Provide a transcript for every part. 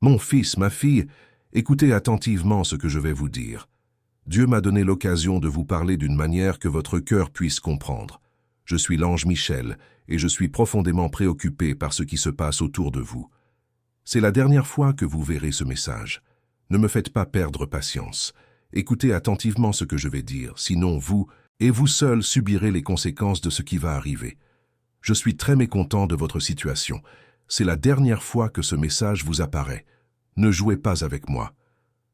Mon fils, ma fille, écoutez attentivement ce que je vais vous dire. Dieu m'a donné l'occasion de vous parler d'une manière que votre cœur puisse comprendre. Je suis l'ange Michel et je suis profondément préoccupé par ce qui se passe autour de vous. C'est la dernière fois que vous verrez ce message. Ne me faites pas perdre patience. Écoutez attentivement ce que je vais dire, sinon vous, et vous seul, subirez les conséquences de ce qui va arriver. Je suis très mécontent de votre situation. C'est la dernière fois que ce message vous apparaît. Ne jouez pas avec moi.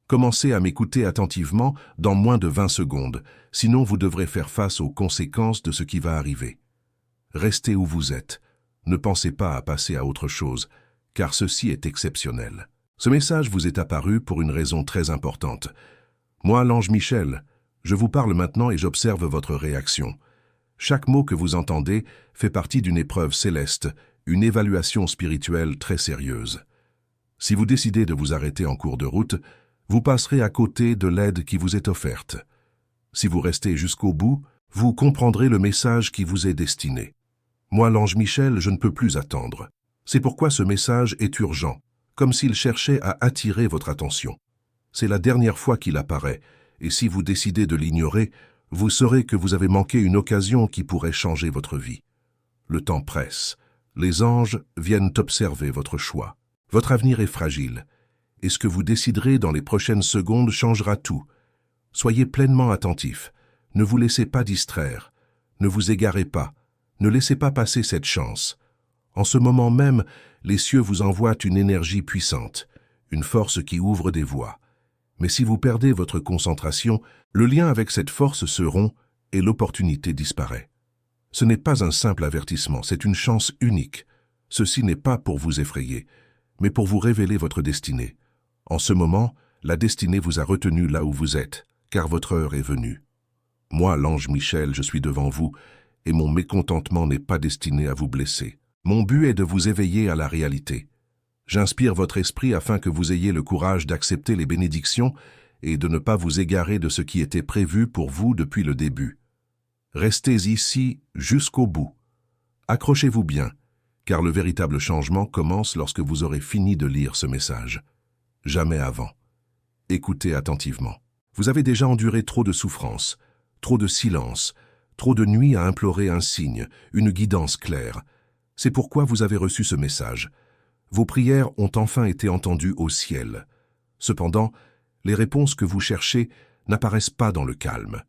Commencez à m'écouter attentivement dans moins de 20 secondes, sinon vous devrez faire face aux conséquences de ce qui va arriver. Restez où vous êtes. Ne pensez pas à passer à autre chose, car ceci est exceptionnel. Ce message vous est apparu pour une raison très importante. Moi, l'ange Michel, je vous parle maintenant et j'observe votre réaction. Chaque mot que vous entendez fait partie d'une épreuve céleste, une évaluation spirituelle très sérieuse. Si vous décidez de vous arrêter en cours de route, vous passerez à côté de l'aide qui vous est offerte. Si vous restez jusqu'au bout, vous comprendrez le message qui vous est destiné. Moi, l'ange Michel, je ne peux plus attendre. C'est pourquoi ce message est urgent, comme s'il cherchait à attirer votre attention. C'est la dernière fois qu'il apparaît, et si vous décidez de l'ignorer, vous saurez que vous avez manqué une occasion qui pourrait changer votre vie. Le temps presse. Les anges viennent observer votre choix. Votre avenir est fragile, et ce que vous déciderez dans les prochaines secondes changera tout. Soyez pleinement attentif. Ne vous laissez pas distraire. Ne vous égarez pas. Ne laissez pas passer cette chance. En ce moment même, les cieux vous envoient une énergie puissante, une force qui ouvre des voies. Mais si vous perdez votre concentration, le lien avec cette force se rompt et l'opportunité disparaît. Ce n'est pas un simple avertissement, c'est une chance unique. Ceci n'est pas pour vous effrayer, mais pour vous révéler votre destinée. En ce moment, la destinée vous a retenu là où vous êtes, car votre heure est venue. Moi, l'ange Michel, je suis devant vous, et mon mécontentement n'est pas destiné à vous blesser. Mon but est de vous éveiller à la réalité. J'inspire votre esprit afin que vous ayez le courage d'accepter les bénédictions et de ne pas vous égarer de ce qui était prévu pour vous depuis le début. Restez ici jusqu'au bout. Accrochez-vous bien, car le véritable changement commence lorsque vous aurez fini de lire ce message. Jamais avant. Écoutez attentivement. Vous avez déjà enduré trop de souffrances, trop de silence, trop de nuits à implorer un signe, une guidance claire. C'est pourquoi vous avez reçu ce message. Vos prières ont enfin été entendues au ciel. Cependant, les réponses que vous cherchez n'apparaissent pas dans le calme.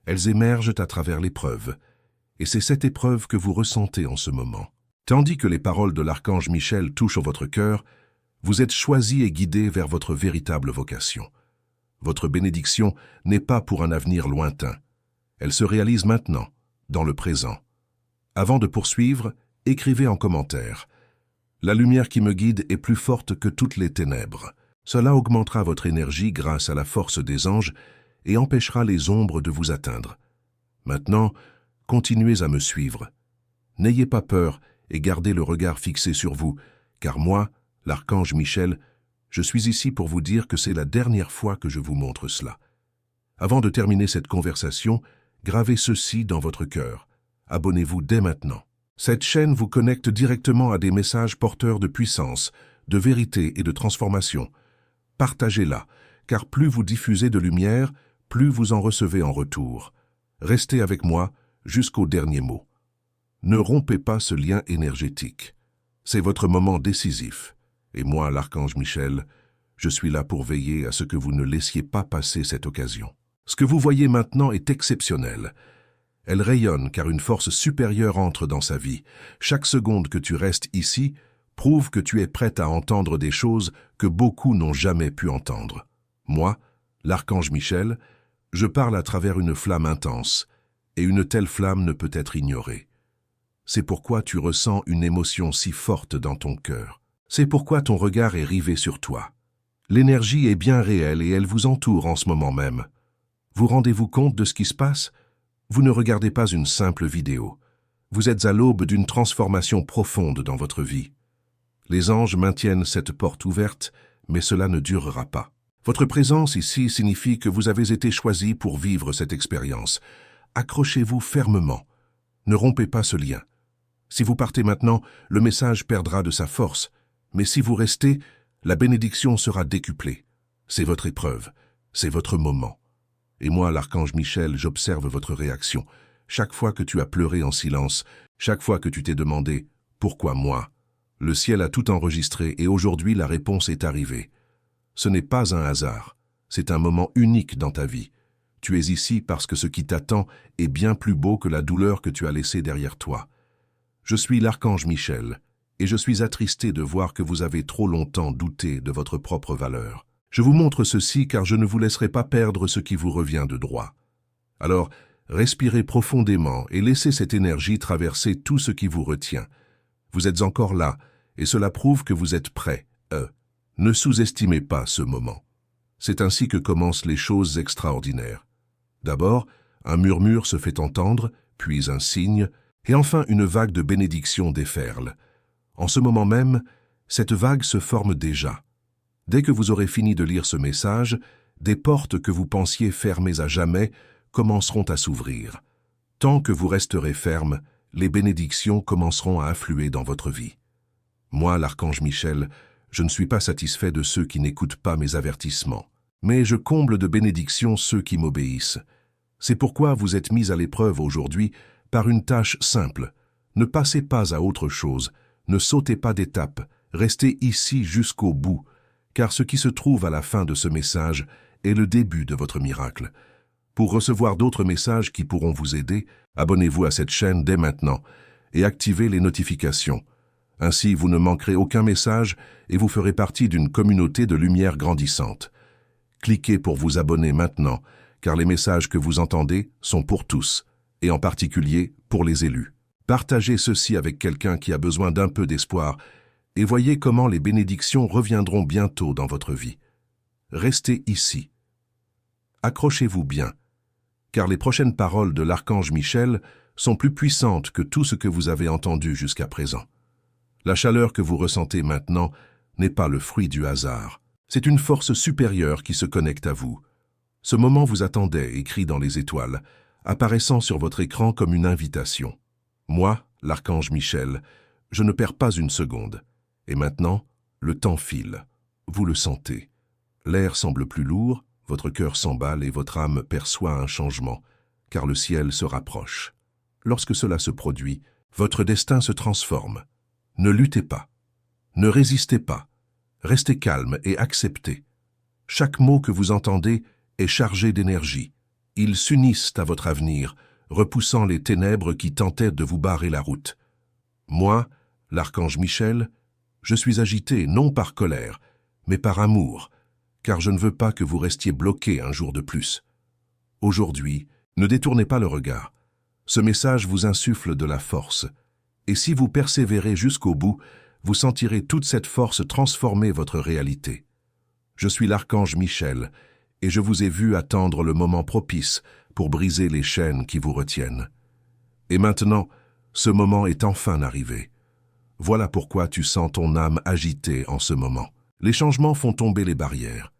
Elles émergent à travers l'épreuve. Et c'est cette épreuve que vous ressentez en ce moment. Tandis que les paroles de l'archange Michel touchent votre cœur, vous êtes choisi et guidé vers votre véritable vocation. Votre bénédiction n'est pas pour un avenir lointain. Elle se réalise maintenant, dans le présent. Avant de poursuivre, écrivez en commentaire. La lumière qui me guide est plus forte que toutes les ténèbres. Cela augmentera votre énergie grâce à la force des anges et empêchera les ombres de vous atteindre. Maintenant, continuez à me suivre. N'ayez pas peur et gardez le regard fixé sur vous, car moi, l'archange Michel, je suis ici pour vous dire que c'est la dernière fois que je vous montre cela. Avant de terminer cette conversation, gravez ceci dans votre cœur. Abonnez-vous dès maintenant. Cette chaîne vous connecte directement à des messages porteurs de puissance, de vérité et de transformation. Partagez-la, car plus vous diffusez de lumière, plus vous en recevez en retour. Restez avec moi jusqu'au dernier mot. Ne rompez pas ce lien énergétique. C'est votre moment décisif. Et moi, l'archange Michel, je suis là pour veiller à ce que vous ne laissiez pas passer cette occasion. Ce que vous voyez maintenant est exceptionnel. Elle rayonne car une force supérieure entre dans sa vie. Chaque seconde que tu restes ici prouve que tu es prête à entendre des choses que beaucoup n'ont jamais pu entendre. Moi, l'archange Michel, je parle à travers une flamme intense, et une telle flamme ne peut être ignorée. C'est pourquoi tu ressens une émotion si forte dans ton cœur. C'est pourquoi ton regard est rivé sur toi. L'énergie est bien réelle et elle vous entoure en ce moment même. Vous rendez-vous compte de ce qui se passe ? Vous ne regardez pas une simple vidéo. Vous êtes à l'aube d'une transformation profonde dans votre vie. Les anges maintiennent cette porte ouverte, mais cela ne durera pas. Votre présence ici signifie que vous avez été choisi pour vivre cette expérience. Accrochez-vous fermement. Ne rompez pas ce lien. Si vous partez maintenant, le message perdra de sa force. Mais si vous restez, La bénédiction sera décuplée. C'est votre épreuve, c'est votre moment. Et moi, l'archange Michel, j'observe votre réaction. Chaque fois que tu as pleuré en silence, chaque fois que tu t'es demandé « Pourquoi moi ?» Le ciel a tout enregistré et aujourd'hui la réponse est arrivée. Ce n'est pas un hasard, c'est un moment unique dans ta vie. Tu es ici parce que ce qui t'attend est bien plus beau que la douleur que tu as laissée derrière toi. Je suis l'archange Michel, et je suis attristé de voir que vous avez trop longtemps douté de votre propre valeur. Je vous montre ceci car je ne vous laisserai pas perdre ce qui vous revient de droit. Alors, respirez profondément et laissez cette énergie traverser tout ce qui vous retient. Vous êtes encore là, et cela prouve que vous êtes prêt. Ne sous-estimez pas ce moment. C'est ainsi que commencent les choses extraordinaires. D'abord, un murmure se fait entendre, puis un signe, et enfin une vague de bénédiction déferle. En ce moment même, cette vague se forme déjà. Dès que vous aurez fini de lire ce message, des portes que vous pensiez fermées à jamais commenceront à s'ouvrir. Tant que vous resterez ferme, les bénédictions commenceront à affluer dans votre vie. Moi, l'archange Michel, je ne suis pas satisfait de ceux qui n'écoutent pas mes avertissements, mais je comble de bénédictions ceux qui m'obéissent. C'est pourquoi vous êtes mis à l'épreuve aujourd'hui par une tâche simple. Ne passez pas à autre chose, ne sautez pas d'étape, restez ici jusqu'au bout, car ce qui se trouve à la fin de ce message est le début de votre miracle. Pour recevoir d'autres messages qui pourront vous aider, abonnez-vous à cette chaîne dès maintenant et activez les notifications. Ainsi, vous ne manquerez aucun message et vous ferez partie d'une communauté de lumière grandissante. Cliquez pour vous abonner maintenant, car les messages que vous entendez sont pour tous, et en particulier pour les élus. Partagez ceci avec quelqu'un qui a besoin d'un peu d'espoir et voyez comment les bénédictions reviendront bientôt dans votre vie. Restez ici. Accrochez-vous bien, car les prochaines paroles de l'archange Michel sont plus puissantes que tout ce que vous avez entendu jusqu'à présent. La chaleur que vous ressentez maintenant n'est pas le fruit du hasard. C'est une force supérieure qui se connecte à vous. Ce moment vous attendait, écrit dans les étoiles, apparaissant sur votre écran comme une invitation. Moi, l'archange Michel, je ne perds pas une seconde. Et maintenant, le temps file. Vous le sentez. L'air semble plus lourd, votre cœur s'emballe et votre âme perçoit un changement, car le ciel se rapproche. Lorsque cela se produit, votre destin se transforme. Ne luttez pas. Ne résistez pas. Restez calme et acceptez. Chaque mot que vous entendez est chargé d'énergie. Ils s'unissent à votre avenir, repoussant les ténèbres qui tentaient de vous barrer la route. Moi, l'archange Michel, je suis agité non par colère, mais par amour, car je ne veux pas que vous restiez bloqué un jour de plus. Aujourd'hui, ne détournez pas le regard. Ce message vous insuffle de la force. Et si vous persévérez jusqu'au bout, vous sentirez toute cette force transformer votre réalité. Je suis l'archange Michel, et je vous ai vu attendre le moment propice pour briser les chaînes qui vous retiennent. Et maintenant, ce moment est enfin arrivé. Voilà pourquoi tu sens ton âme agitée en ce moment. Les changements font tomber les barrières.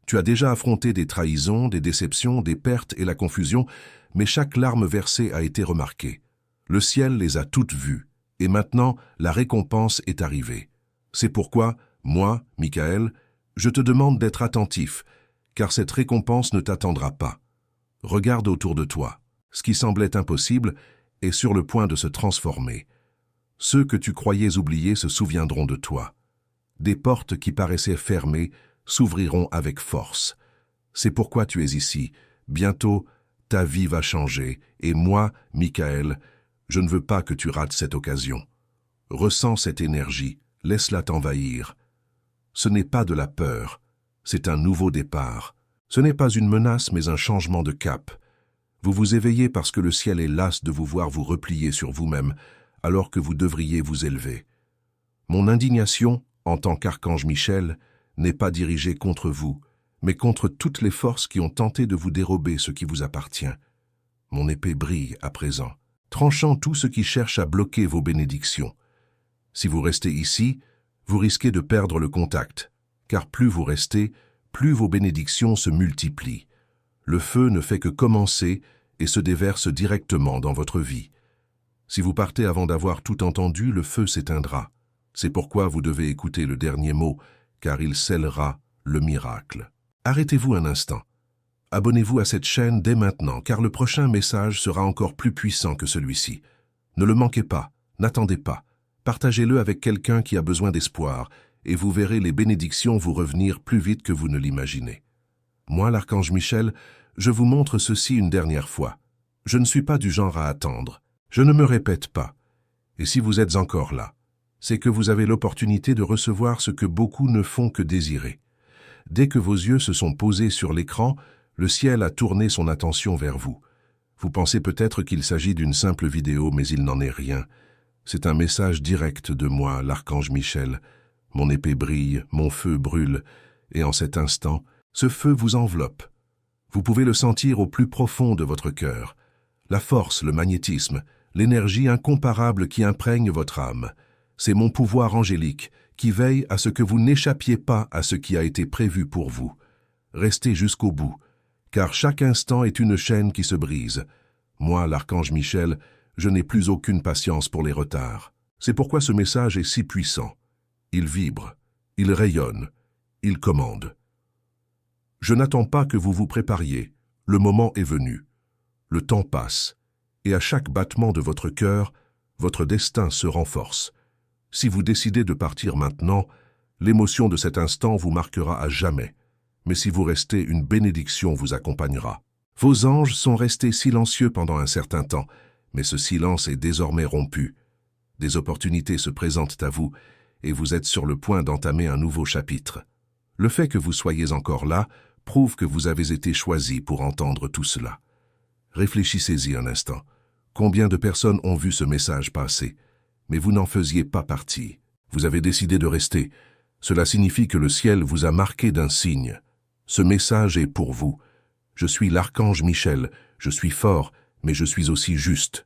Tu as déjà affronté des trahisons, des déceptions, des pertes et la confusion, mais chaque larme versée a été remarquée. Le ciel les a toutes vues, et maintenant la récompense est arrivée. C'est pourquoi, moi, Michael, je te demande d'être attentif, car cette récompense ne t'attendra pas. Regarde autour de toi. Ce qui semblait impossible est sur le point de se transformer. Ceux que tu croyais oublier se souviendront de toi. Des portes qui paraissaient fermées s'ouvriront avec force. C'est pourquoi tu es ici. Bientôt, ta vie va changer, et moi, Michael, je ne veux pas que tu rates cette occasion. Ressens cette énergie, laisse-la t'envahir. Ce n'est pas de la peur, c'est un nouveau départ. Ce n'est pas une menace, mais un changement de cap. Vous vous éveillez parce que le ciel est las de vous voir vous replier sur vous-même, alors que vous devriez vous élever. Mon indignation, en tant qu'archange Michel, n'est pas dirigée contre vous, mais contre toutes les forces qui ont tenté de vous dérober ce qui vous appartient. Mon épée brille à présent, tranchant tout ce qui cherche à bloquer vos bénédictions. Si vous restez ici, vous risquez de perdre le contact, car plus vous restez, plus vos bénédictions se multiplient. Le feu ne fait que commencer et se déverse directement dans votre vie. Si vous partez avant d'avoir tout entendu, le feu s'éteindra. C'est pourquoi vous devez écouter le dernier mot, car il scellera le miracle. Arrêtez-vous un instant. Abonnez-vous à cette chaîne dès maintenant, car le prochain message sera encore plus puissant que celui-ci. Ne le manquez pas, n'attendez pas. Partagez-le avec quelqu'un qui a besoin d'espoir, et vous verrez les bénédictions vous revenir plus vite que vous ne l'imaginez. Moi, l'archange Michel, je vous montre ceci une dernière fois. Je ne suis pas du genre à attendre. Je ne me répète pas. Et si vous êtes encore là, c'est que vous avez l'opportunité de recevoir ce que beaucoup ne font que désirer. Dès que vos yeux se sont posés sur l'écran, le ciel a tourné son attention vers vous. Vous pensez peut-être qu'il s'agit d'une simple vidéo, mais il n'en est rien. C'est un message direct de moi, l'archange Michel. Mon épée brille, mon feu brûle, et en cet instant, ce feu vous enveloppe. Vous pouvez le sentir au plus profond de votre cœur. La force, le magnétisme, l'énergie incomparable qui imprègne votre âme. C'est mon pouvoir angélique qui veille à ce que vous n'échappiez pas à ce qui a été prévu pour vous. Restez jusqu'au bout, car chaque instant est une chaîne qui se brise. Moi, l'archange Michel, je n'ai plus aucune patience pour les retards. C'est pourquoi ce message est si puissant. Il vibre, il rayonne, il commande. Je n'attends pas que vous vous prépariez, le moment est venu. Le temps passe, et à chaque battement de votre cœur, votre destin se renforce. Si vous décidez de partir maintenant, l'émotion de cet instant vous marquera à jamais. Mais si vous restez, une bénédiction vous accompagnera. Vos anges sont restés silencieux pendant un certain temps, mais ce silence est désormais rompu. Des opportunités se présentent à vous, et vous êtes sur le point d'entamer un nouveau chapitre. Le fait que vous soyez encore là prouve que vous avez été choisi pour entendre tout cela. Réfléchissez-y un instant. Combien de personnes ont vu ce message passer? Mais vous n'en faisiez pas partie. Vous avez décidé de rester. Cela signifie que le ciel vous a marqué d'un signe. Ce message est pour vous. Je suis l'archange Michel, je suis fort, mais je suis aussi juste.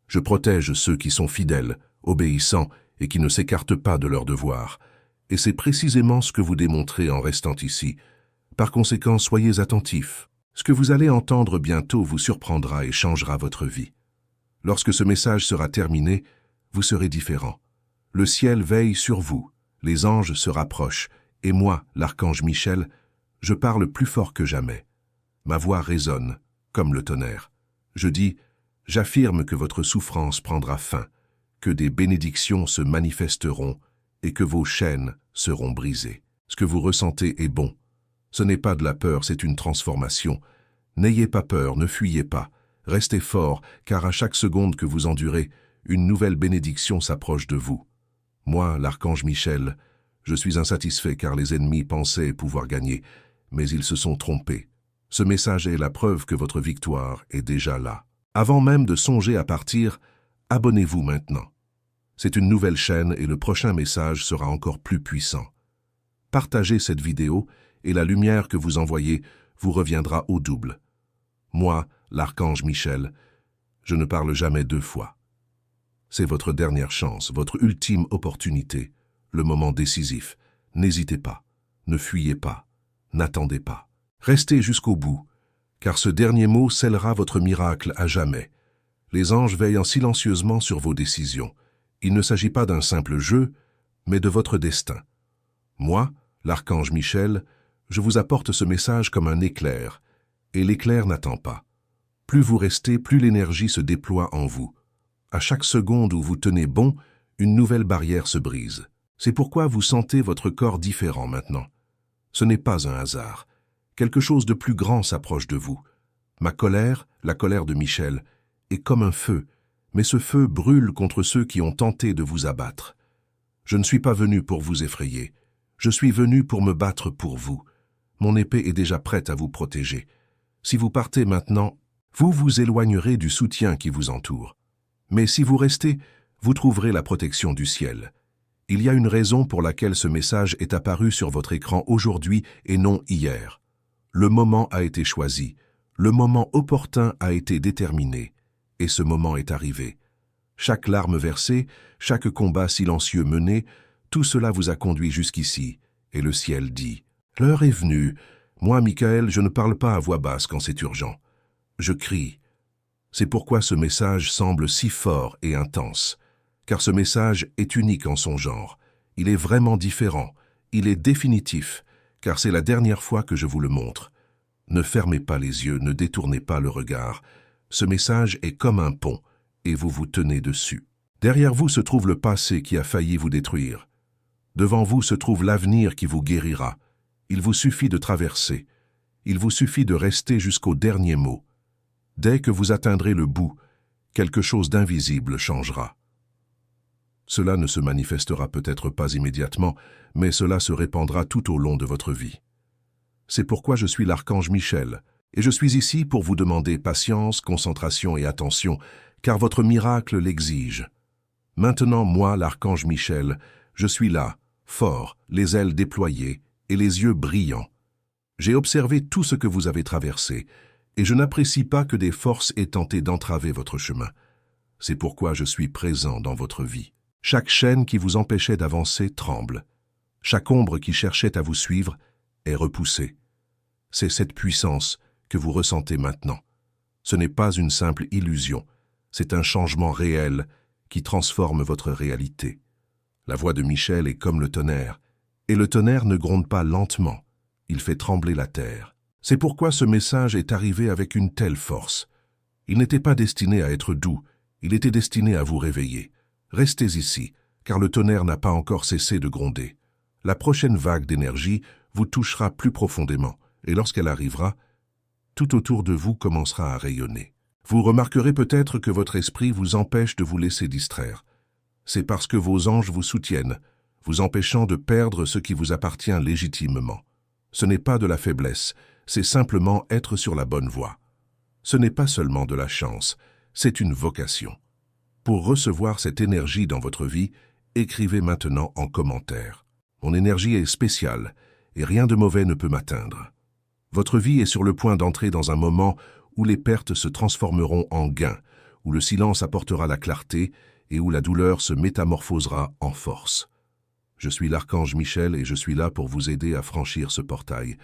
Je protège ceux qui sont fidèles, obéissants et qui ne s'écartent pas de leurs devoirs. Et c'est précisément ce que vous démontrez en restant ici. Par conséquent, soyez attentifs. Ce que vous allez entendre bientôt vous surprendra et changera votre vie. Lorsque ce message sera terminé, vous serez différent. Le ciel veille sur vous, les anges se rapprochent, et moi, l'archange Michel, je parle plus fort que jamais. Ma voix résonne, comme le tonnerre. Je dis, j'affirme que votre souffrance prendra fin, que des bénédictions se manifesteront et que vos chaînes seront brisées. Ce que vous ressentez est bon. Ce n'est pas de la peur, c'est une transformation. N'ayez pas peur, ne fuyez pas. Restez fort, car à chaque seconde que vous endurez, une nouvelle bénédiction s'approche de vous. Moi, l'archange Michel, je suis insatisfait car les ennemis pensaient pouvoir gagner, mais ils se sont trompés. Ce message est la preuve que votre victoire est déjà là. Avant même de songer à partir, abonnez-vous maintenant. C'est une nouvelle chaîne et le prochain message sera encore plus puissant. Partagez cette vidéo et la lumière que vous envoyez vous reviendra au double. Moi, l'archange Michel, je ne parle jamais deux fois. C'est votre dernière chance, votre ultime opportunité, le moment décisif. N'hésitez pas, ne fuyez pas, n'attendez pas. Restez jusqu'au bout, car ce dernier mot scellera votre miracle à jamais. Les anges veillent silencieusement sur vos décisions. Il ne s'agit pas d'un simple jeu, mais de votre destin. Moi, l'archange Michel, je vous apporte ce message comme un éclair, et l'éclair n'attend pas. Plus vous restez, plus l'énergie se déploie en vous. À chaque seconde où vous tenez bon, une nouvelle barrière se brise. C'est pourquoi vous sentez votre corps différent maintenant. Ce n'est pas un hasard. Quelque chose de plus grand s'approche de vous. Ma colère, la colère de Michel, est comme un feu, mais ce feu brûle contre ceux qui ont tenté de vous abattre. Je ne suis pas venu pour vous effrayer. Je suis venu pour me battre pour vous. Mon épée est déjà prête à vous protéger. Si vous partez maintenant, vous vous éloignerez du soutien qui vous entoure. Mais si vous restez, vous trouverez la protection du ciel. Il y a une raison pour laquelle ce message est apparu sur votre écran aujourd'hui et non hier. Le moment a été choisi, le moment opportun a été déterminé, et ce moment est arrivé. Chaque larme versée, chaque combat silencieux mené, tout cela vous a conduit jusqu'ici, et le ciel dit « L'heure est venue. Moi, Michael, je ne parle pas à voix basse quand c'est urgent. Je crie. » C'est pourquoi ce message semble si fort et intense, car ce message est unique en son genre. Il est vraiment différent, Il est définitif, car c'est la dernière fois que je vous le montre. Ne fermez pas les yeux, ne détournez pas le regard. Ce message est comme un pont, et vous vous tenez dessus. Derrière vous se trouve le passé qui a failli vous détruire. Devant vous se trouve l'avenir qui vous guérira. Il vous suffit de traverser. Il vous suffit de rester jusqu'au dernier mot. Dès que vous atteindrez le bout, quelque chose d'invisible changera. Cela ne se manifestera peut-être pas immédiatement, mais cela se répandra tout au long de votre vie. C'est pourquoi je suis l'archange Michel, et je suis ici pour vous demander patience, concentration et attention, car votre miracle l'exige. Maintenant, moi, l'archange Michel, je suis là, fort, les ailes déployées et les yeux brillants. J'ai observé tout ce que vous avez traversé, et je n'apprécie pas que des forces aient tenté d'entraver votre chemin. C'est pourquoi je suis présent dans votre vie. Chaque chaîne qui vous empêchait d'avancer tremble. Chaque ombre qui cherchait à vous suivre est repoussée. C'est cette puissance que vous ressentez maintenant. Ce n'est pas une simple illusion, c'est un changement réel qui transforme votre réalité. La voix de Michel est comme le tonnerre, et le tonnerre ne gronde pas lentement, il fait trembler la terre. C'est pourquoi ce message est arrivé avec une telle force. Il n'était pas destiné à être doux, il était destiné à vous réveiller. Restez ici, car le tonnerre n'a pas encore cessé de gronder. La prochaine vague d'énergie vous touchera plus profondément, et lorsqu'elle arrivera, tout autour de vous commencera à rayonner. Vous remarquerez peut-être que votre esprit vous empêche de vous laisser distraire. C'est parce que vos anges vous soutiennent, vous empêchant de perdre ce qui vous appartient légitimement. Ce n'est pas de la faiblesse, c'est simplement être sur la bonne voie. Ce n'est pas seulement de la chance, c'est une vocation. Pour recevoir cette énergie dans votre vie, écrivez maintenant en commentaire. Mon énergie est spéciale et rien de mauvais ne peut m'atteindre. Votre vie est sur le point d'entrer dans un moment où les pertes se transformeront en gains, où le silence apportera la clarté et où la douleur se métamorphosera en force. Je suis l'archange Michel et je suis là pour vous aider à franchir ce portail.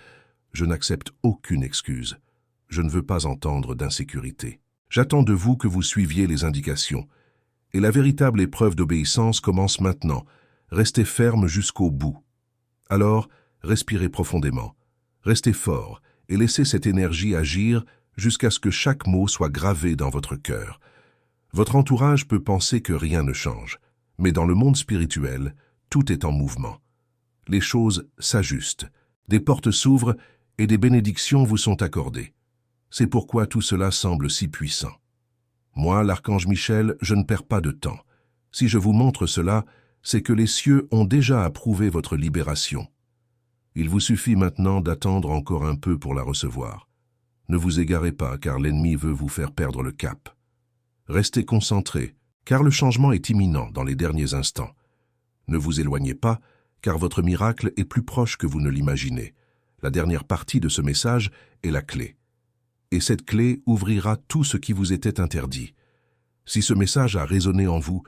Je n'accepte aucune excuse. Je ne veux pas entendre d'insécurité. J'attends de vous que vous suiviez les indications. Et la véritable épreuve d'obéissance commence maintenant. Restez ferme jusqu'au bout. Alors, respirez profondément. Restez fort et laissez cette énergie agir jusqu'à ce que chaque mot soit gravé dans votre cœur. Votre entourage peut penser que rien ne change, mais dans le monde spirituel, tout est en mouvement. Les choses s'ajustent, des portes s'ouvrent et des bénédictions vous sont accordées. C'est pourquoi tout cela semble si puissant. Moi, l'archange Michel, je ne perds pas de temps. Si je vous montre cela, c'est que les cieux ont déjà approuvé votre libération. Il vous suffit maintenant d'attendre encore un peu pour la recevoir. Ne vous égarez pas, car l'ennemi veut vous faire perdre le cap. Restez concentrés, car le changement est imminent dans les derniers instants. Ne vous éloignez pas, car votre miracle est plus proche que vous ne l'imaginez. La dernière partie de ce message est la clé. Et cette clé ouvrira tout ce qui vous était interdit. Si ce message a résonné en vous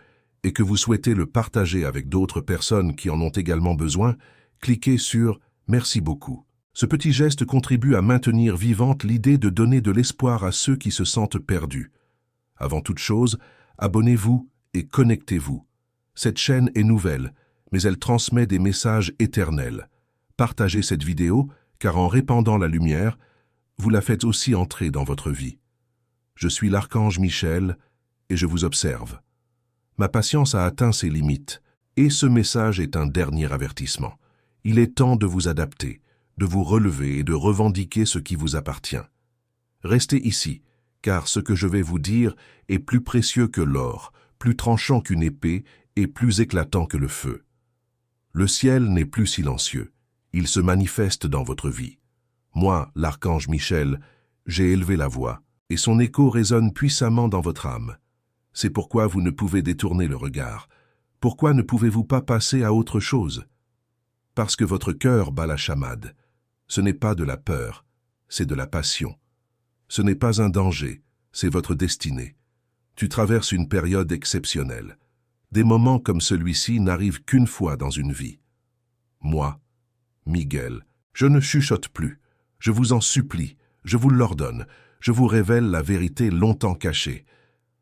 et que vous souhaitez le partager avec d'autres personnes qui en ont également besoin, cliquez sur « Merci beaucoup ». Ce petit geste contribue à maintenir vivante l'idée de donner de l'espoir à ceux qui se sentent perdus. Avant toute chose, abonnez-vous et connectez-vous. Cette chaîne est nouvelle, mais elle transmet des messages éternels. Partagez cette vidéo, car en répandant la lumière, vous la faites aussi entrer dans votre vie. Je suis l'archange Michel et je vous observe. Ma patience a atteint ses limites, et ce message est un dernier avertissement. Il est temps de vous adapter, de vous relever et de revendiquer ce qui vous appartient. Restez ici, car ce que je vais vous dire est plus précieux que l'or, plus tranchant qu'une épée et plus éclatant que le feu. Le ciel n'est plus silencieux, il se manifeste dans votre vie. Moi, l'archange Michel, j'ai élevé la voix, et son écho résonne puissamment dans votre âme. C'est pourquoi vous ne pouvez détourner le regard. Pourquoi ne pouvez-vous pas passer à autre chose? Parce que votre cœur bat la chamade. Ce n'est pas de la peur, c'est de la passion. Ce n'est pas un danger, c'est votre destinée. Tu traverses une période exceptionnelle. Des moments comme celui-ci n'arrivent qu'une fois dans une vie. Moi, Miguel, je ne chuchote plus. Je vous en supplie, je vous l'ordonne, je vous révèle la vérité longtemps cachée.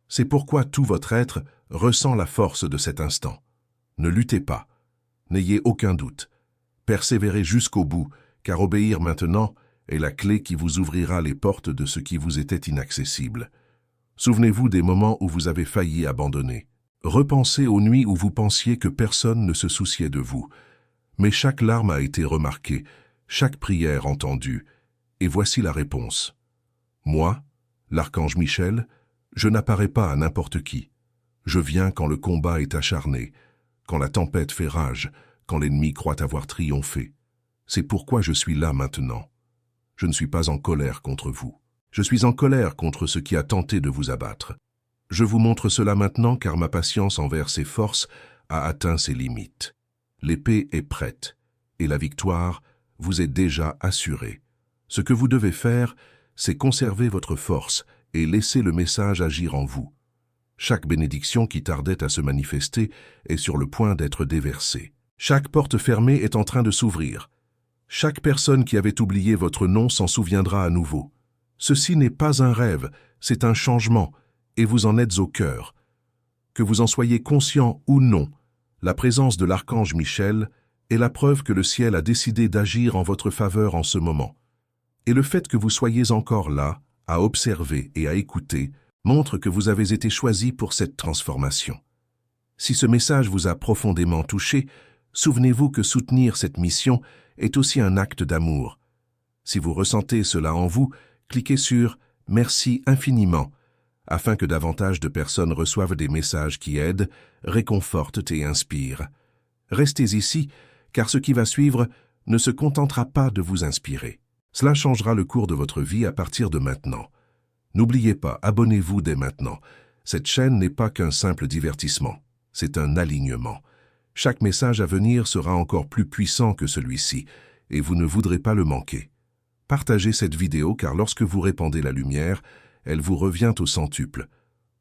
C'est pourquoi tout votre être ressent la force de cet instant. Ne luttez pas, n'ayez aucun doute, Persévérez jusqu'au bout, car obéir maintenant est la clé qui vous ouvrira les portes de ce qui vous était inaccessible. Souvenez-vous des moments où vous avez failli abandonner. Repensez aux nuits où vous pensiez que personne ne se souciait de vous. Mais chaque larme a été remarquée, chaque prière entendue, et voici la réponse. Moi, l'archange Michel, je n'apparais pas à n'importe qui. Je viens quand le combat est acharné, quand la tempête fait rage, quand l'ennemi croit avoir triomphé. C'est pourquoi je suis là maintenant. Je ne suis pas en colère contre vous. Je suis en colère contre ce qui a tenté de vous abattre. Je vous montre cela maintenant car ma patience envers ses forces a atteint ses limites. L'épée est prête, et la victoire vous est déjà assurée. Ce que vous devez faire, c'est conserver votre force et laisser le message agir en vous. Chaque bénédiction qui tardait à se manifester est sur le point d'être déversée. Chaque porte fermée est en train de s'ouvrir. Chaque personne qui avait oublié votre nom s'en souviendra à nouveau. Ceci n'est pas un rêve, c'est un changement, et vous en êtes au cœur. Que vous en soyez conscient ou non, la présence de l'archange Michel est la preuve que le ciel a décidé d'agir en votre faveur en ce moment. Et le fait que vous soyez encore là, à observer et à écouter, montre que vous avez été choisi pour cette transformation. Si ce message vous a profondément touché, souvenez-vous que soutenir cette mission est aussi un acte d'amour. Si vous ressentez cela en vous, cliquez sur « Merci infiniment » afin que davantage de personnes reçoivent des messages qui aident, réconfortent et inspirent. Restez ici, car ce qui va suivre ne se contentera pas de vous inspirer. Cela changera le cours de votre vie à partir de maintenant. N'oubliez pas, abonnez-vous dès maintenant. Cette chaîne n'est pas qu'un simple divertissement, c'est un alignement. Chaque message à venir sera encore plus puissant que celui-ci, et vous ne voudrez pas le manquer. Partagez cette vidéo car lorsque vous répandez la lumière, elle vous revient au centuple.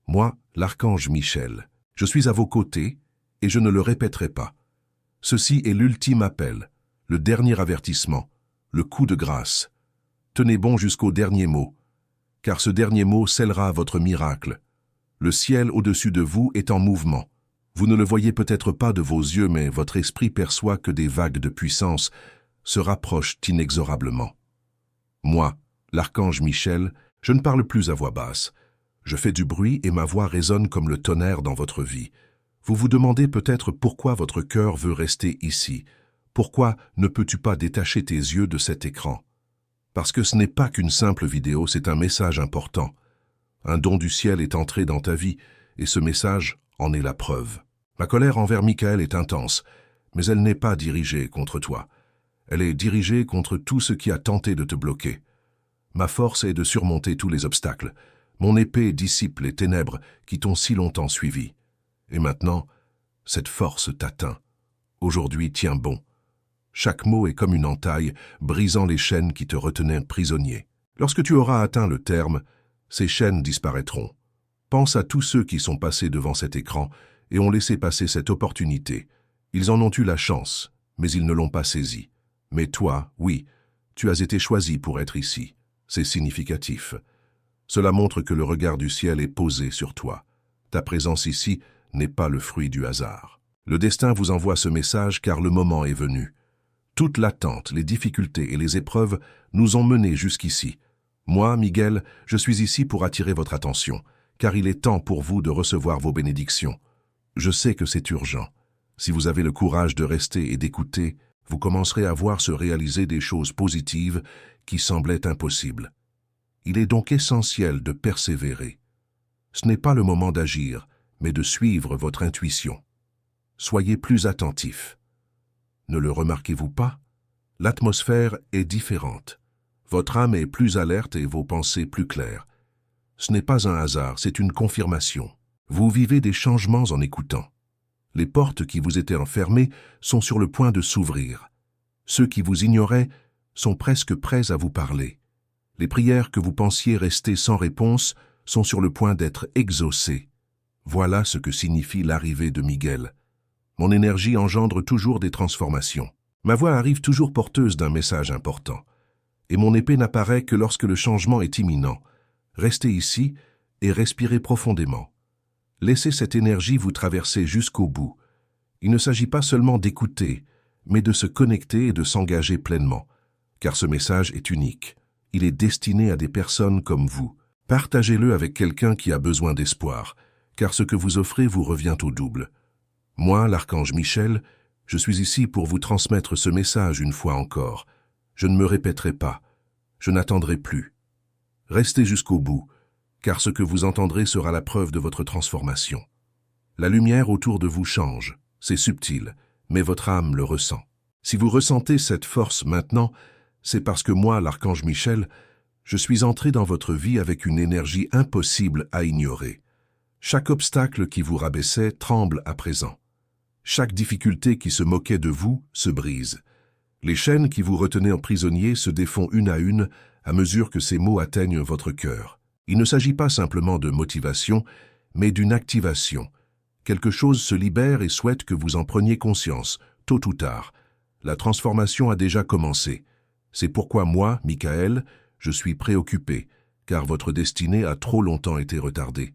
Moi, l'archange Michel, je suis à vos côtés et je ne le répéterai pas. Ceci est l'ultime appel, le dernier avertissement, le coup de grâce. Tenez bon jusqu'au dernier mot, car ce dernier mot scellera votre miracle. Le ciel au-dessus de vous est en mouvement. Vous ne le voyez peut-être pas de vos yeux, mais votre esprit perçoit que des vagues de puissance se rapprochent inexorablement. Moi, l'archange Michel, je ne parle plus à voix basse. Je fais du bruit et ma voix résonne comme le tonnerre dans votre vie. Vous vous demandez peut-être pourquoi votre cœur veut rester ici. Pourquoi ne peux-tu pas détacher tes yeux de cet écran? Parce que ce n'est pas qu'une simple vidéo, c'est un message important. Un don du ciel est entré dans ta vie, et ce message en est la preuve. Ma colère envers Michael est intense, mais elle n'est pas dirigée contre toi. Elle est dirigée contre tout ce qui a tenté de te bloquer. Ma force est de surmonter tous les obstacles. Mon épée dissipe les ténèbres qui t'ont si longtemps suivi. Et maintenant, cette force t'atteint. Aujourd'hui, tiens bon. Chaque mot est comme une entaille, brisant les chaînes qui te retenaient prisonnier. Lorsque tu auras atteint le terme, ces chaînes disparaîtront. Pense à tous ceux qui sont passés devant cet écran et ont laissé passer cette opportunité. Ils en ont eu la chance, mais ils ne l'ont pas saisie. Mais toi, oui, tu as été choisi pour être ici. C'est significatif. Cela montre que le regard du ciel est posé sur toi. Ta présence ici n'est pas le fruit du hasard. Le destin vous envoie ce message car le moment est venu. Toute l'attente, les difficultés et les épreuves nous ont menés jusqu'ici. Moi, Miguel, je suis ici pour attirer votre attention, car il est temps pour vous de recevoir vos bénédictions. Je sais que c'est urgent. Si vous avez le courage de rester et d'écouter, vous commencerez à voir se réaliser des choses positives qui semblaient impossibles. Il est donc essentiel de persévérer. Ce n'est pas le moment d'agir, mais de suivre votre intuition. Soyez plus attentifs. Ne le remarquez-vous pas? L'atmosphère est différente. Votre âme est plus alerte et vos pensées plus claires. Ce n'est pas un hasard, c'est une confirmation. Vous vivez des changements en écoutant. Les portes qui vous étaient enfermées sont sur le point de s'ouvrir. Ceux qui vous ignoraient sont presque prêts à vous parler. Les prières que vous pensiez rester sans réponse sont sur le point d'être exaucées. Voilà ce que signifie l'arrivée de Miguel. Mon énergie engendre toujours des transformations. Ma voix arrive toujours porteuse d'un message important. Et mon épée n'apparaît que lorsque le changement est imminent. Restez ici et respirez profondément. Laissez cette énergie vous traverser jusqu'au bout. Il ne s'agit pas seulement d'écouter, mais de se connecter et de s'engager pleinement, car ce message est unique. Il est destiné à des personnes comme vous. Partagez-le avec quelqu'un qui a besoin d'espoir, car ce que vous offrez vous revient au double. Moi, l'archange Michel, je suis ici pour vous transmettre ce message une fois encore. Je ne me répéterai pas. Je n'attendrai plus. Restez jusqu'au bout, car ce que vous entendrez sera la preuve de votre transformation. La lumière autour de vous change, c'est subtil, mais votre âme le ressent. Si vous ressentez cette force maintenant, c'est parce que moi, l'archange Michel, je suis entré dans votre vie avec une énergie impossible à ignorer. Chaque obstacle qui vous rabaissait tremble à présent. Chaque difficulté qui se moquait de vous se brise. Les chaînes qui vous retenaient en prisonnier se défont une à mesure que ces mots atteignent votre cœur. Il ne s'agit pas simplement de motivation, mais d'une activation. Quelque chose se libère et souhaite que vous en preniez conscience, tôt ou tard. La transformation a déjà commencé. C'est pourquoi moi, Michael, je suis préoccupé, car votre destinée a trop longtemps été retardée.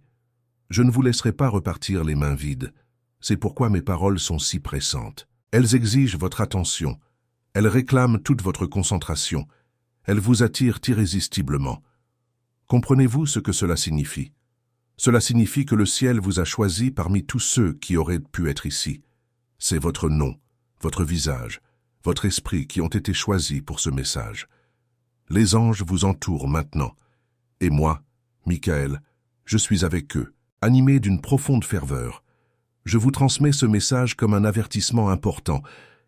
Je ne vous laisserai pas repartir les mains vides. C'est pourquoi mes paroles sont si pressantes. Elles exigent votre attention. Elles réclament toute votre concentration. Elles vous attirent irrésistiblement. Comprenez-vous ce que cela signifie? Cela signifie que le ciel vous a choisi parmi tous ceux qui auraient pu être ici. C'est votre nom, votre visage, votre esprit qui ont été choisis pour ce message. Les anges vous entourent maintenant. Et moi, Michael, je suis avec eux, animé d'une profonde ferveur. Je vous transmets ce message comme un avertissement important,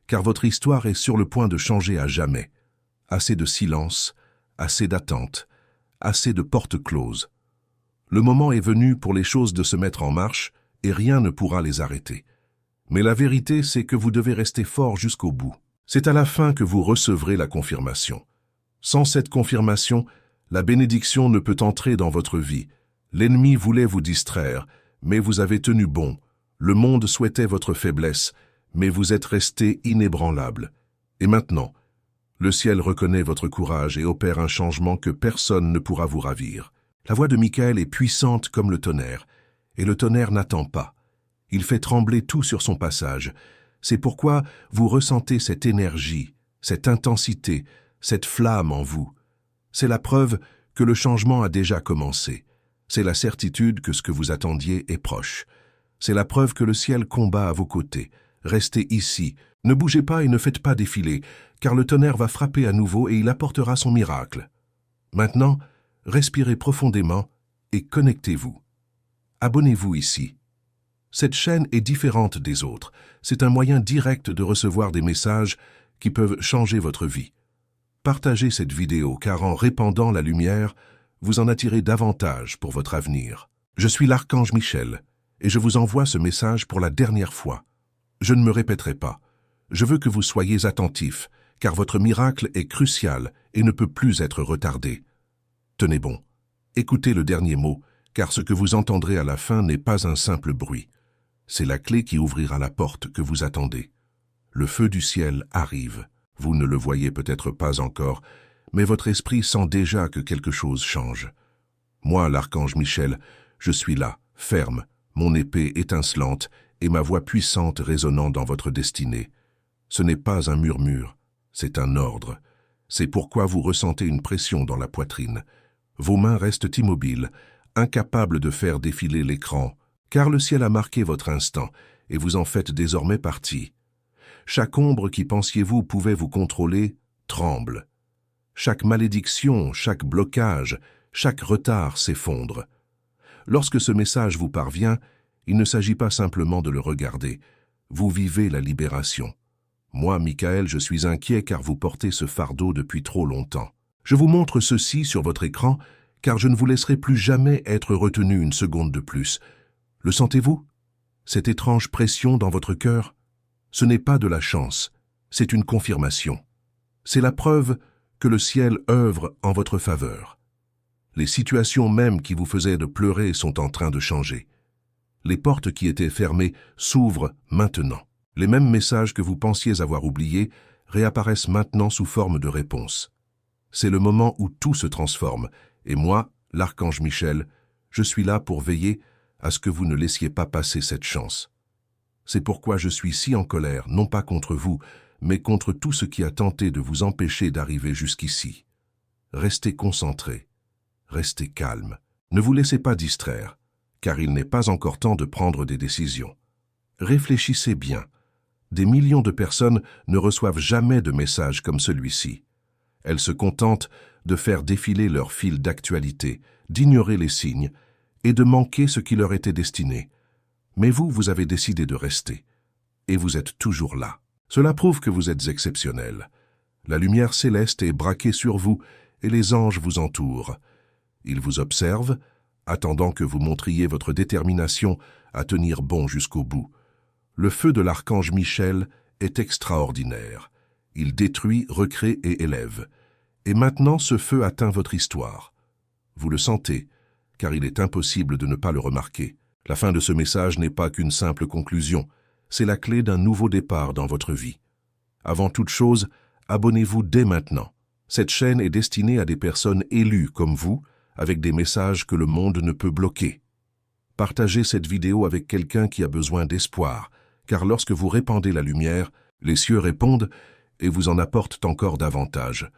car votre histoire est sur le point de changer à jamais. Assez de silence, assez d'attente, assez de portes closes. Le moment est venu pour les choses de se mettre en marche, et rien ne pourra les arrêter. Mais la vérité, c'est que vous devez rester fort jusqu'au bout. C'est à la fin que vous recevrez la confirmation. Sans cette confirmation, la bénédiction ne peut entrer dans votre vie. L'ennemi voulait vous distraire, mais vous avez tenu bon. Le monde souhaitait votre faiblesse, mais vous êtes resté inébranlable. Et maintenant, le ciel reconnaît votre courage et opère un changement que personne ne pourra vous ravir. La voix de Michael est puissante comme le tonnerre, et le tonnerre n'attend pas. Il fait trembler tout sur son passage. C'est pourquoi vous ressentez cette énergie, cette intensité, cette flamme en vous. C'est la preuve que le changement a déjà commencé. C'est la certitude que ce que vous attendiez est proche. C'est la preuve que le ciel combat à vos côtés. Restez ici, ne bougez pas et ne faites pas défiler, car le tonnerre va frapper à nouveau et il apportera son miracle. Maintenant, respirez profondément et connectez-vous. Abonnez-vous ici. Cette chaîne est différente des autres. C'est un moyen direct de recevoir des messages qui peuvent changer votre vie. Partagez cette vidéo, car en répandant la lumière, vous en attirez davantage pour votre avenir. Je suis l'archange Michel, et je vous envoie ce message pour la dernière fois. Je ne me répéterai pas. Je veux que vous soyez attentifs, car votre miracle est crucial et ne peut plus être retardé. Tenez bon. Écoutez le dernier mot, car ce que vous entendrez à la fin n'est pas un simple bruit. C'est la clé qui ouvrira la porte que vous attendez. Le feu du ciel arrive. Vous ne le voyez peut-être pas encore, mais votre esprit sent déjà que quelque chose change. Moi, l'archange Michel, je suis là, ferme, mon épée étincelante et ma voix puissante résonnant dans votre destinée. Ce n'est pas un murmure, c'est un ordre. C'est pourquoi vous ressentez une pression dans la poitrine. Vos mains restent immobiles, incapables de faire défiler l'écran, car le ciel a marqué votre instant et vous en faites désormais partie. Chaque ombre qui pensiez-vous pouvait vous contrôler tremble. Chaque malédiction, chaque blocage, chaque retard s'effondre. Lorsque ce message vous parvient, il ne s'agit pas simplement de le regarder. Vous vivez la libération. Moi, Michael, je suis inquiet car vous portez ce fardeau depuis trop longtemps. Je vous montre ceci sur votre écran car je ne vous laisserai plus jamais être retenu une seconde de plus. Le sentez-vous? Cette étrange pression dans votre cœur? Ce n'est pas de la chance, c'est une confirmation. C'est la preuve que le ciel œuvre en votre faveur. Les situations même qui vous faisaient de pleurer sont en train de changer. Les portes qui étaient fermées s'ouvrent maintenant. Les mêmes messages que vous pensiez avoir oubliés réapparaissent maintenant sous forme de réponse. C'est le moment où tout se transforme, et moi, l'archange Michel, je suis là pour veiller à ce que vous ne laissiez pas passer cette chance. C'est pourquoi je suis si en colère, non pas contre vous, mais contre tout ce qui a tenté de vous empêcher d'arriver jusqu'ici. Restez concentré, restez calme. Ne vous laissez pas distraire, car il n'est pas encore temps de prendre des décisions. Réfléchissez bien. Des millions de personnes ne reçoivent jamais de messages comme celui-ci. Elles se contentent de faire défiler leur fil d'actualité, d'ignorer les signes et de manquer ce qui leur était destiné. Mais vous, vous avez décidé de rester. Et vous êtes toujours là. Cela prouve que vous êtes exceptionnel. La lumière céleste est braquée sur vous et les anges vous entourent. Ils vous observent, attendant que vous montriez votre détermination à tenir bon jusqu'au bout. Le feu de l'archange Michel est extraordinaire. Il détruit, recrée et élève. Et maintenant, ce feu atteint votre histoire. Vous le sentez, car il est impossible de ne pas le remarquer. La fin de ce message n'est pas qu'une simple conclusion, c'est la clé d'un nouveau départ dans votre vie. Avant toute chose, abonnez-vous dès maintenant. Cette chaîne est destinée à des personnes élues comme vous, avec des messages que le monde ne peut bloquer. Partagez cette vidéo avec quelqu'un qui a besoin d'espoir, car lorsque vous répandez la lumière, les cieux répondent et vous en apportent encore davantage.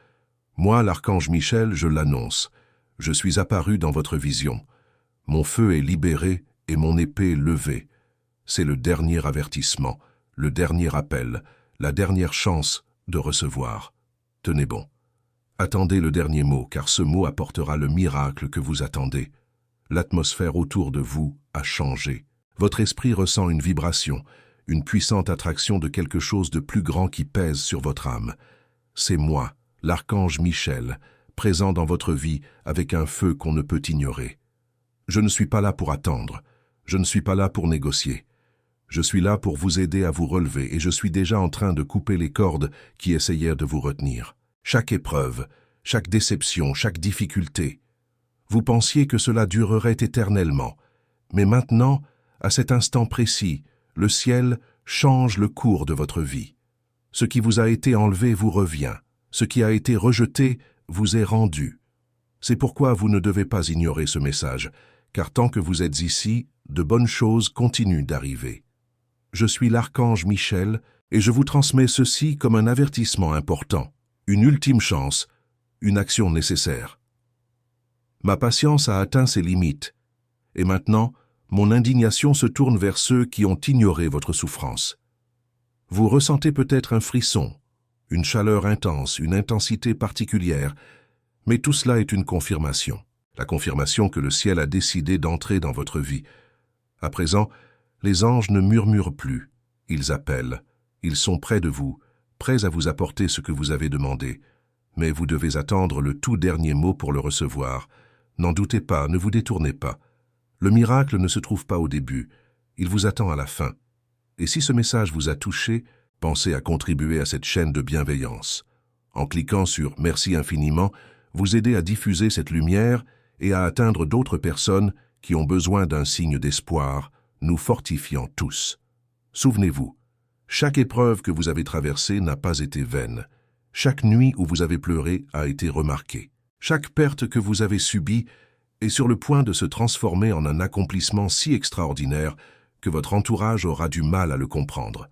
Moi, l'archange Michel, je l'annonce. Je suis apparu dans votre vision. Mon feu est libéré et mon épée levée. C'est le dernier avertissement, le dernier appel, la dernière chance de recevoir. Tenez bon. Attendez le dernier mot, car ce mot apportera le miracle que vous attendez. L'atmosphère autour de vous a changé. Votre esprit ressent une vibration, une puissante attraction de quelque chose de plus grand qui pèse sur votre âme. C'est moi, l'archange Michel, présent dans votre vie avec un feu qu'on ne peut ignorer. Je ne suis pas là pour attendre, je ne suis pas là pour négocier. Je suis là pour vous aider à vous relever et je suis déjà en train de couper les cordes qui essayèrent de vous retenir. Chaque épreuve, chaque déception, chaque difficulté. Vous pensiez que cela durerait éternellement, mais maintenant, à cet instant précis, le ciel change le cours de votre vie. Ce qui vous a été enlevé vous revient, ce qui a été rejeté vous est rendu. C'est pourquoi vous ne devez pas ignorer ce message, car tant que vous êtes ici, de bonnes choses continuent d'arriver. Je suis l'archange Michel et je vous transmets ceci comme un avertissement important, une ultime chance, une action nécessaire. Ma patience a atteint ses limites, et maintenant, mon indignation se tourne vers ceux qui ont ignoré votre souffrance. Vous ressentez peut-être un frisson, une chaleur intense, une intensité particulière, mais tout cela est une confirmation. La confirmation que le ciel a décidé d'entrer dans votre vie. À présent, les anges ne murmurent plus, ils appellent, ils sont près de vous, prêts à vous apporter ce que vous avez demandé. Mais vous devez attendre le tout dernier mot pour le recevoir. N'en doutez pas, ne vous détournez pas. Le miracle ne se trouve pas au début, il vous attend à la fin. Et si ce message vous a touché, pensez à contribuer à cette chaîne de bienveillance. En cliquant sur « Merci infiniment », vous aidez à diffuser cette lumière et à atteindre d'autres personnes qui ont besoin d'un signe d'espoir, nous fortifiant tous. Souvenez-vous, chaque épreuve que vous avez traversée n'a pas été vaine. Chaque nuit où vous avez pleuré a été remarquée. Chaque perte que vous avez subie est sur le point de se transformer en un accomplissement si extraordinaire que votre entourage aura du mal à le comprendre.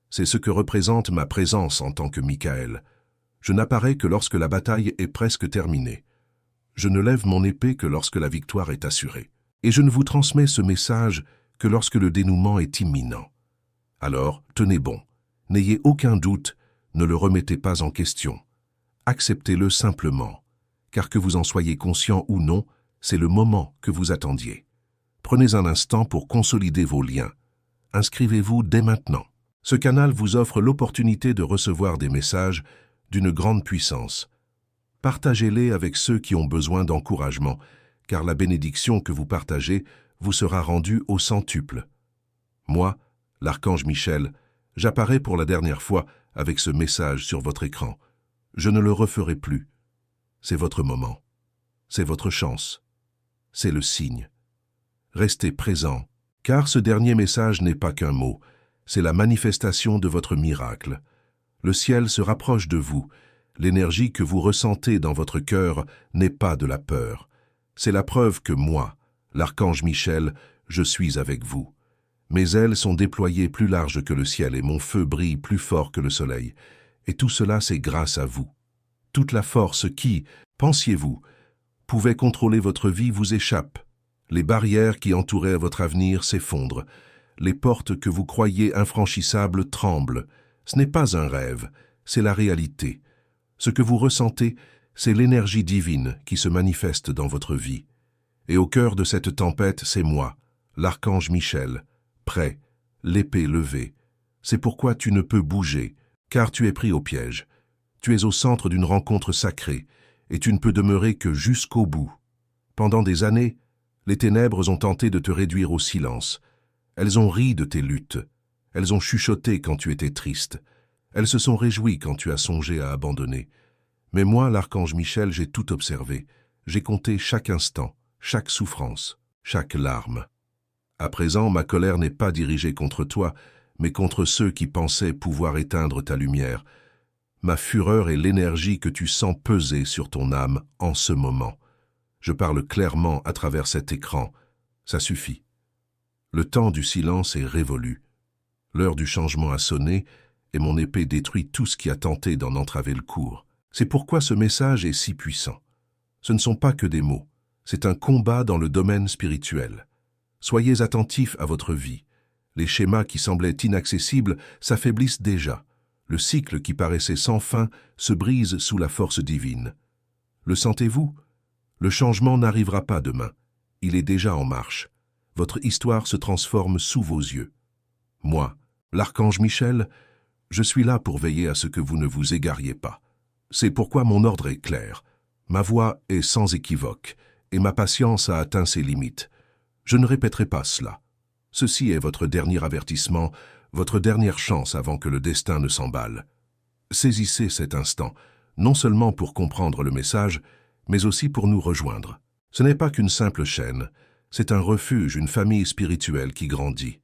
C'est ce que représente ma présence en tant que Michael. Je n'apparais que lorsque la bataille est presque terminée. Je ne lève mon épée que lorsque la victoire est assurée. Et je ne vous transmets ce message que lorsque le dénouement est imminent. Alors, tenez bon. N'ayez aucun doute, ne le remettez pas en question. Acceptez-le simplement, car que vous en soyez conscient ou non, c'est le moment que vous attendiez. Prenez un instant pour consolider vos liens. Inscrivez-vous dès maintenant. Ce canal vous offre l'opportunité de recevoir des messages d'une grande puissance. Partagez-les avec ceux qui ont besoin d'encouragement, car la bénédiction que vous partagez vous sera rendue au centuple. Moi, l'archange Michel, j'apparais pour la dernière fois avec ce message sur votre écran. Je ne le referai plus. C'est votre moment. C'est votre chance. C'est le signe. Restez présent, car ce dernier message n'est pas qu'un mot, c'est la manifestation de votre miracle. Le ciel se rapproche de vous. L'énergie que vous ressentez dans votre cœur n'est pas de la peur. C'est la preuve que moi, l'archange Michel, je suis avec vous. Mes ailes sont déployées plus larges que le ciel et mon feu brille plus fort que le soleil. Et tout cela, c'est grâce à vous. Toute la force qui, pensiez-vous, pouvait contrôler votre vie vous échappe. Les barrières qui entouraient votre avenir s'effondrent. Les portes que vous croyiez infranchissables tremblent. Ce n'est pas un rêve, c'est la réalité. Ce que vous ressentez, c'est l'énergie divine qui se manifeste dans votre vie. Et au cœur de cette tempête, c'est moi, l'archange Michel, prêt, l'épée levée. C'est pourquoi tu ne peux bouger, car tu es pris au piège. Tu es au centre d'une rencontre sacrée, et tu ne peux demeurer que jusqu'au bout. Pendant des années, les ténèbres ont tenté de te réduire au silence. Elles ont ri de tes luttes. Elles ont chuchoté quand tu étais triste. Elles se sont réjouies quand tu as songé à abandonner. Mais moi, l'archange Michel, j'ai tout observé. J'ai compté chaque instant, chaque souffrance, chaque larme. À présent, ma colère n'est pas dirigée contre toi, mais contre ceux qui pensaient pouvoir éteindre ta lumière. Ma fureur est l'énergie que tu sens peser sur ton âme en ce moment. Je parle clairement à travers cet écran. Ça suffit. Le temps du silence est révolu. L'heure du changement a sonné et mon épée détruit tout ce qui a tenté d'en entraver le cours. C'est pourquoi ce message est si puissant. Ce ne sont pas que des mots, c'est un combat dans le domaine spirituel. Soyez attentifs à votre vie. Les schémas qui semblaient inaccessibles s'affaiblissent déjà. Le cycle qui paraissait sans fin se brise sous la force divine. Le sentez-vous? Le changement n'arrivera pas demain. Il est déjà en marche. Votre histoire se transforme sous vos yeux. Moi, l'archange Michel, je suis là pour veiller à ce que vous ne vous égariez pas. C'est pourquoi mon ordre est clair. Ma voix est sans équivoque, et ma patience a atteint ses limites. Je ne répéterai pas cela. Ceci est votre dernier avertissement, votre dernière chance avant que le destin ne s'emballe. Saisissez cet instant, non seulement pour comprendre le message, mais aussi pour nous rejoindre. Ce n'est pas qu'une simple chaîne, c'est un refuge, une famille spirituelle qui grandit.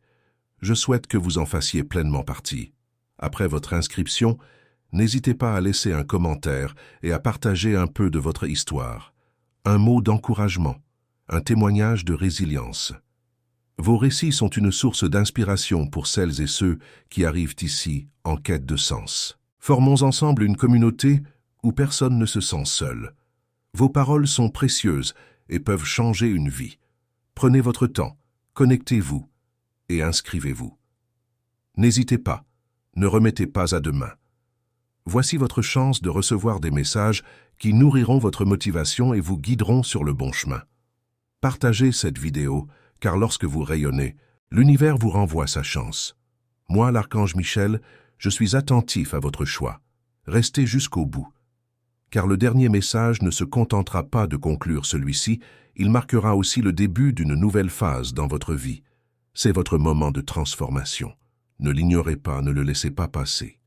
Je souhaite que vous en fassiez pleinement partie. Après votre inscription, n'hésitez pas à laisser un commentaire et à partager un peu de votre histoire. Un mot d'encouragement, un témoignage de résilience. Vos récits sont une source d'inspiration pour celles et ceux qui arrivent ici en quête de sens. Formons ensemble une communauté où personne ne se sent seul. Vos paroles sont précieuses et peuvent changer une vie. Prenez votre temps, connectez-vous et inscrivez-vous. N'hésitez pas, ne remettez pas à demain. Voici votre chance de recevoir des messages qui nourriront votre motivation et vous guideront sur le bon chemin. Partagez cette vidéo, car lorsque vous rayonnez, l'univers vous renvoie sa chance. Moi, l'archange Michel, je suis attentif à votre choix. Restez jusqu'au bout. Car le dernier message ne se contentera pas de conclure celui-ci, il marquera aussi le début d'une nouvelle phase dans votre vie. C'est votre moment de transformation. Ne l'ignorez pas, ne le laissez pas passer.